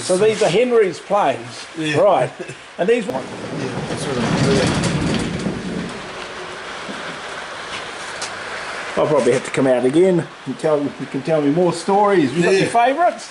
So these are Henry's planes, Yeah. right? And these. Yeah, that's what I'm doing. I'll probably have to come out again and you can tell me more stories. You got Yeah. your favourites?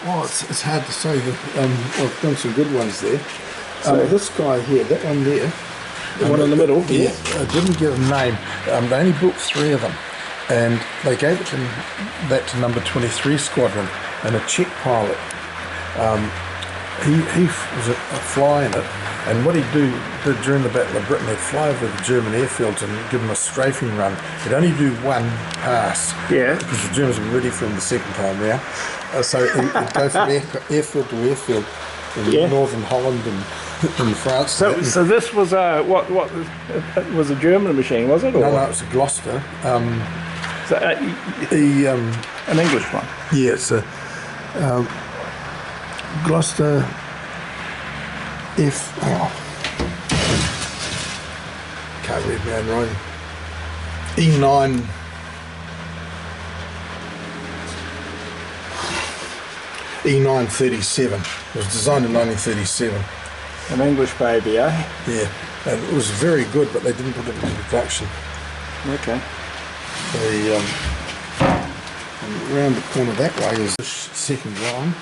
Well, it's hard to say. I've done some good ones there. So- This guy here, that one there. The one in the middle? Yeah, I didn't get a name. They only built 3 of them. And they gave it to that to number 23 Squadron, and a Czech pilot. He was a fly in it, and what he'd do during the Battle of Britain, he'd fly over the German airfields and give them a strafing run. He'd only do 1 pass, Yeah. because the Germans were ready for him the second time round. So he'd go from airfield to airfield in Yeah. northern Holland and in France. So this was what it was a German machine, was it? Or? No, it was a Gloucester. So, an English one. Yeah, it's a Gloucester F. Oh, can't read my own writing. E9. E937. It was designed in 1937. An English baby, eh? Yeah, and it was very good, but they didn't put it into production. Okay. And around the corner that way is the second line.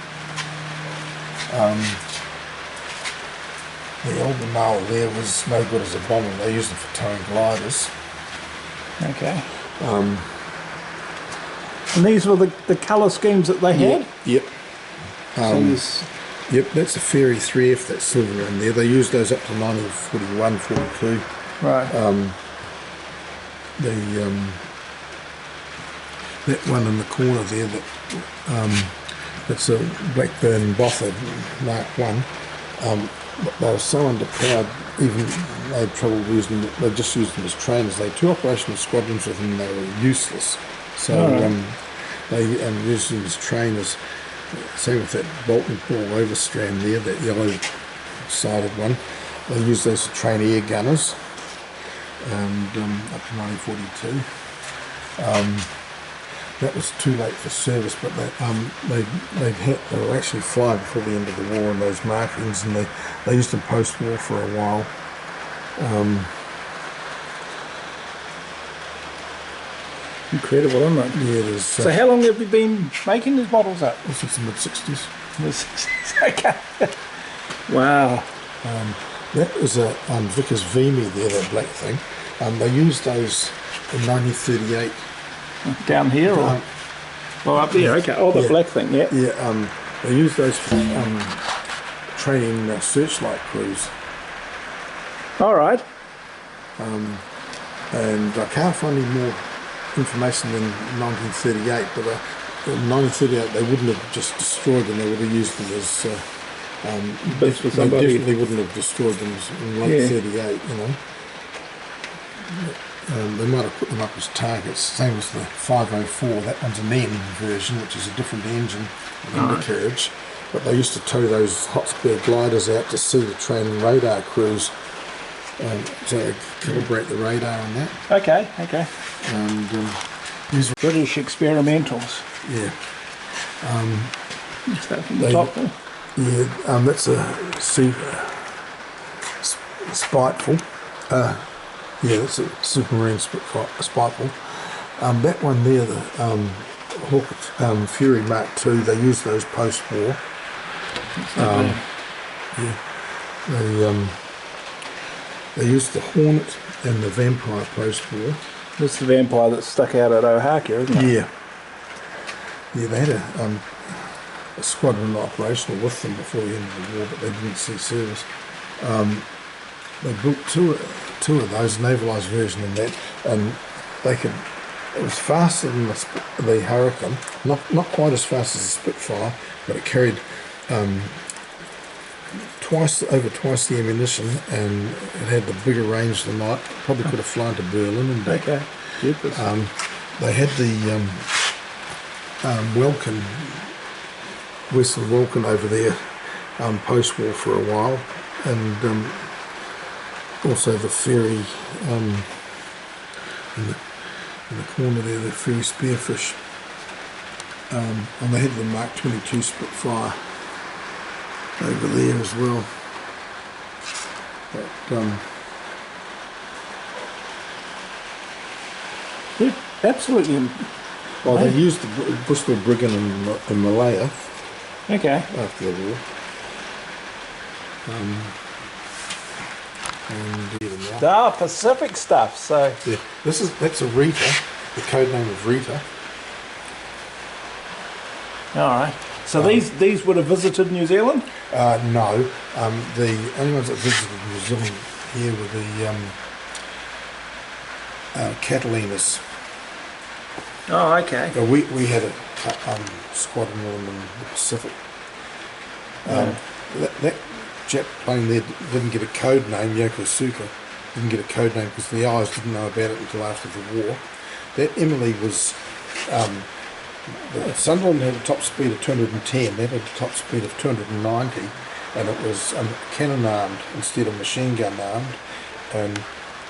The Albemarle there was no good as a bomber. They used it for towing gliders. Okay. And these were the colour schemes that they had? Yep. So this, Yep, that's a Fairy 3F, that's silver in there. They used those up to 1941, 42. right. That one in the corner there, that's a Blackburn Botha Mark 1. But they were so underpowered, even they had trouble using them, they just used them as trainers. They had 2 operational squadrons with them, and they were useless. So they used them as trainers. Same with that Bolton Paul Overstrand there, that yellow-sided one. They used those to train air gunners, and up to 1942. That was too late for service, but they were actually flying before the end of the war in those markings, and they used them post-war for a while. Incredible, isn't it? Yeah, it is. So how long have you been making these models up? Since the mid-60s. Okay. Wow. That was a Vickers Vimy there, that black thing. They used those in 1938. Down here or? Oh, up there, okay. Oh, the black thing, yeah. Yeah, they used those for training searchlight crews. All right. And I can't find any more information than 1938, but in 1938 they wouldn't have just destroyed them, they would have used them as Bits for they somebody. definitely wouldn't have destroyed them in late 38, you know. They might have put them up as targets. Same as the 504, that one's an N version, which is a different engine, an undercarriage. But they used to tow those Hotspur gliders out to see the training radar crews, to calibrate the radar on that. Okay. And these, British experimentals. yeah, Start from the top there. yeah, that's a Spiteful. Yeah, that's a Supermarine Spiteful. That one there, the Hawk Fury Mark II, they used those post-war. Yeah, they used the Hornet and the Vampire post-war. This is the Vampire that stuck out at Oaxaca, isn't it? Yeah. Yeah, they had a squadron operational with them before the end of the war, but they didn't see service. They built two of those, navalised version in that, and they could. It was faster than the Hurricane, not quite as fast as the Spitfire, but it carried over twice the ammunition, and it had the bigger range than night. Probably could have flown to Berlin and back. Okay. They had the Welkin, Western Welkin over there post-war for a while, and also the ferry in the corner there, the ferry Spearfish, and they had the Mark 22 Spitfire over there as well. But, They're absolutely. well, they used the Bristol Brigand in Malaya Okay. after the war. And even now. Pacific stuff. So. Yeah, that's a Rita, the code name of Rita. All right. So these would have visited New Zealand. No, the only ones that visited New Zealand here were the Catalinas. Oh, okay. We had a squadron of them in the Pacific. That jet plane there didn't get a code name. Yokosuka didn't get a code name because the Allies didn't know about it until after the war. That Emily was. The Sunderland had a top speed of 210. That had a top speed of 290, and it was cannon armed instead of machine gun armed. And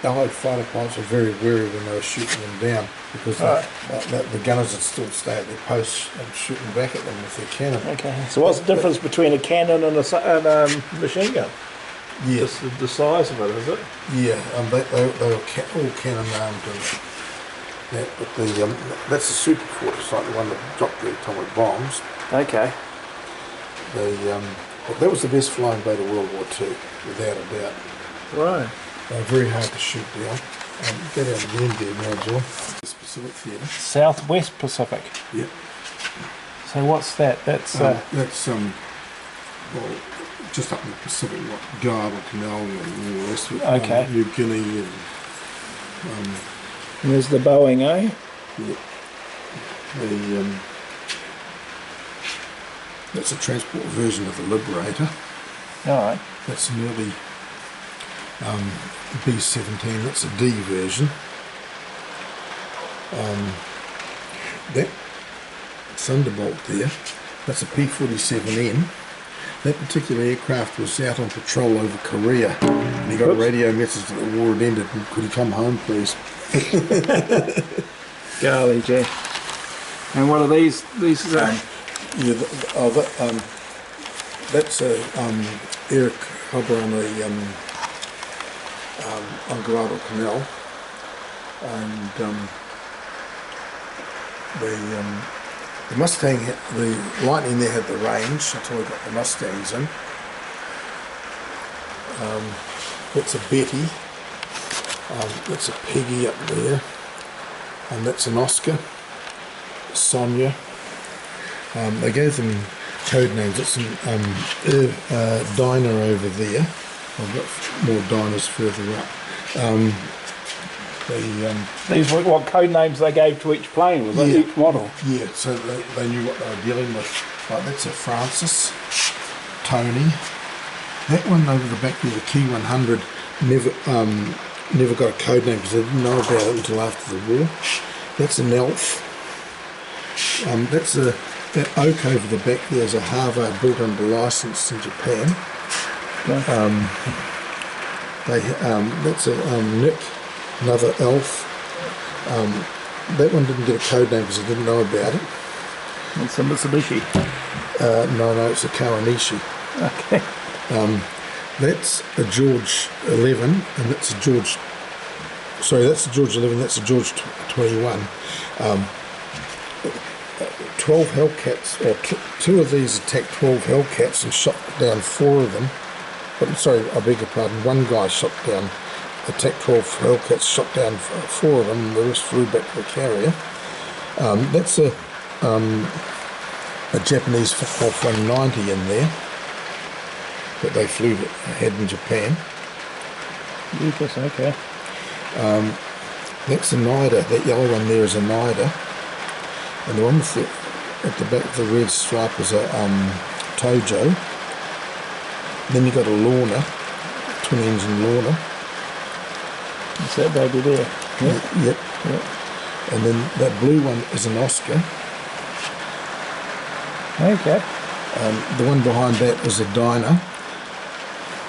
Allied fighter pilots were very wary when they were shooting them down because the gunners would still stay at their posts and shooting back at them with their cannon. Okay. So what's the difference between a cannon and a machine gun? Yes, The size of it, is it? yeah, they were all cannon armed. And but that's the super fortress, like the one that dropped the atomic bombs. Okay. That was the best flying boat of World War II, without a doubt. Right. They were very hard to shoot down. Go down to the end there now, Joel. The Pacific Theatre. Southwest Pacific. Yep. So what's that? That's That's well, just up in the Pacific, like Guadalcanal and all the rest of it. Okay. New Guinea and and there's the Boeing, eh? yeah. That's a transport version of the Liberator. All right. That's an early B-17. That's a D version. That Thunderbolt there, that's a P-47N. That particular aircraft was out on patrol over Korea, and he got a radio message that the war had ended. And could he come home, please? Golly gee. And what are these? These Yeah, that's Eric Hubber on Guadalcanal, and the Mustang, the Lightning there had the range until we got the Mustangs in. That's a Betty. That's a Peggy up there, and that's an Oscar, Sonia. They gave them code names. It's an diner over there. I've got more diners further up. these were what code names they gave to each plane, was it? Each model? Yeah, so they knew what they were dealing with. Like that's a Francis, Tony. That one over the back there, the Key 100, never got a code name because they didn't know about it until after the war. That's an Elf. That oak over the back there is a Harvard built under license in Japan. Okay. That's a Nick, another Elf. That one didn't get a code name because I didn't know about it. It's a Mitsubishi. No, it's a Kawanishi. Okay. That's a George 11, and that's a George. Sorry, that's a George 11. That's a George 21. 12 Hellcats, or two of these attacked 12 Hellcats and shot down 4 of them. But sorry, I beg your pardon. One guy attacked 12 Hellcats, shot down 4 of them, and the rest flew back to the carrier. That's a Japanese Fokker 190 in there that they had in Japan. Lucas, okay. That's a Nida. That yellow one there is a Nida, and the one with at the back of the red stripe is a Tojo. Then you got a Lorna, twin engine Lorna. Is that baby there? Yep. Yep. And then that blue one is an Oscar. Okay. The one behind that is a Dyna.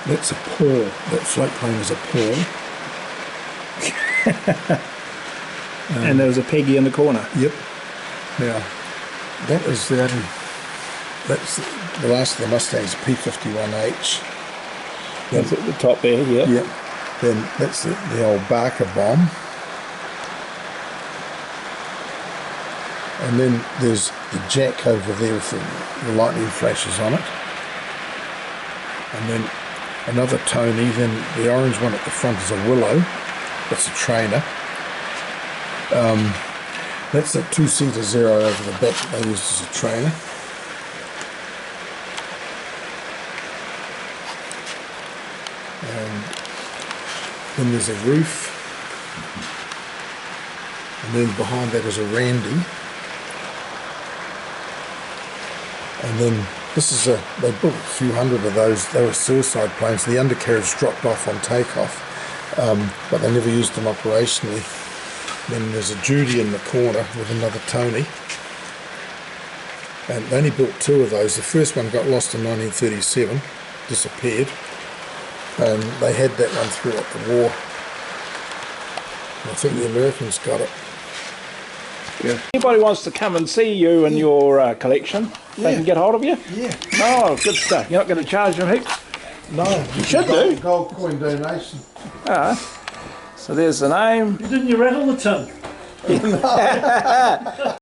That's a Paul. That float plane is a Paul. And there was a Peggy in the corner. Yep. Now, that is that's the last of the Mustangs, P51H. That's at the top there, yeah. Yep. Then that's the old Barker bomb. And then there's the Jack over there with the lightning flashes on it. And then another Tony, then the orange one at the front is a Willow. That's a trainer. That's a two-seater Zero over the back that they used as a trainer. And then there's a Roof. And then behind that is a Randy. And then this is they built a few hundred of those. They were suicide planes. The undercarriage dropped off on takeoff, but they never used them operationally. Then there's a Judy in the corner with another Tony. And they only built two of those. The first one got lost in 1937, disappeared. And they had that one throughout the war. I think the Americans got it. Yeah. Anybody wants to come and see you and your collection, they can get hold of you? Yeah. Oh, good stuff. You're not going to charge them heaps? No, you should do. Gold coin donation. So there's the name. Didn't you rattle the tin?